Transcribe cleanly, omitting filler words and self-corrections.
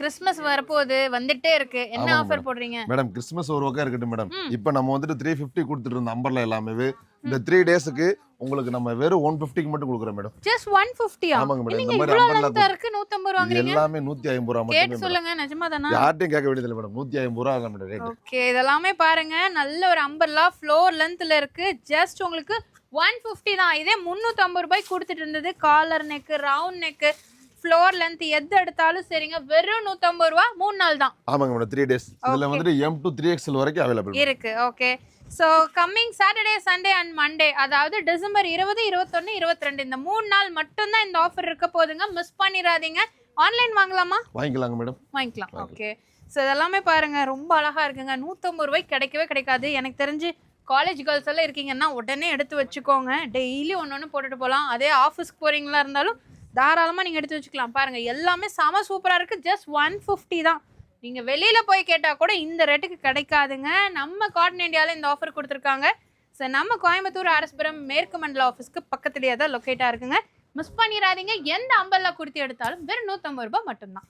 Christmas வரப்போகுது வந்துட்டே இருக்கு. என்ன ஆமாங்க ஆஃபர் மேடம். போடுறீங்க? மேடம் கிறிஸ்மஸ் ஒரு பக்கம் இருக்கட்டும் மேடம். ம். இப்போ நம்ம வந்துட்டு 350 கொடுத்துட்டு இருந்த அம்பர்லா எல்லாமே இந்த 3 டேஸ்க்கு உங்களுக்கு நம்ம வெறும் 150க்கு மட்டும் கொடுக்குறோம் மேடம். ஜஸ்ட் 150 ஆமாங்க மேடம். நீங்க இந்த மாதிரி இவ்ளோ அம்பர்லா லென்த்தா இருக்கு 150 இது வாங்குறீங்க? எல்லாமே 150 ரூபா மட்டுமே கேட்டு மேடம். சொல்லுங்க, நிஜமா தானா? யார்ட்டையும் கேட்க வேண்டியதில்லை மேடம். 150 ரூபா ஆகலாம் மேடம் ரேட். ஓகே, இதெல்லாமே பாருங்க நல்ல ஒரு அம்பர்லா ஃப்ளோர் லென்த்ல இருக்கு. ஜஸ்ட் உங்களுக்கு 150 தான். இதே 350 ரூபாய்க்கு கொடுத்துட்டு இருந்தது. Collar neck, round neck, floor length எது எடுத்தாலும் சரிங்க. வெறும் 150 ரூபா 3 நாள் தான். ஆமாங்க மேடம் 3 டேஸ். இதுல வந்துட்டு M to 3XL வரைக்கும் அவைலபிள் இருக்கு. Okay. So coming Saturday, Sunday and Monday, அதாவது டிசம்பர் 20, 21, 22 இந்த 3 நாள் மட்டும்தான் இந்த ஆஃபர் இருக்க போதுங்க. மிஸ் பண்ணிடாதீங்க. ஆன்லைன் வாங்கலாமா? வாங்கிக்கலாங்க மேடம். வாங்கிக்கலாம். ஓகே. ஸோ இதெல்லாமே பாருங்க ரொம்ப அழகா இருக்குங்க. 150 ரூபாய்க்கு கிடைக்கவே கிடைக்காது. எனக்கு தெரிஞ்சு காலேஜ் கேர்ள்ஸ் எல்லாம் இருக்கீங்கன்னா உடனே எடுத்து வச்சுக்கோங்க. டெய்லி ஒன்று போட்டுட்டு போகலாம். அதே ஆஃபீஸ்க்கு போறீங்களா இருந்தாலும் தாராளமாக நீங்கள் எடுத்து வச்சுக்கலாம். பாருங்க எல்லாமே செம சூப்பராக இருக்கு. ஜஸ்ட் 150 தான். நீங்கள் வெளியில் போய் கேட்டால் கூட இந்த ரேட்டுக்கு கிடைக்காதுங்க. நம்ம காட்டன் இண்டியாவில் இந்த ஆஃபர் கொடுத்துருக்காங்க. ஸோ நம்ம கோயம்புத்தூர் அரசுபுரம் மேற்கு மண்டல ஆஃபீஸ்க்கு பக்கத்துலேயே தான் லொக்கேட்டாக இருக்குங்க. மிஸ் பண்ணிடாதீங்க. எந்த அம்பர்லா குர்த்தி எடுத்தாலும் வெறும் 150 ரூபாய் மட்டும்தான்.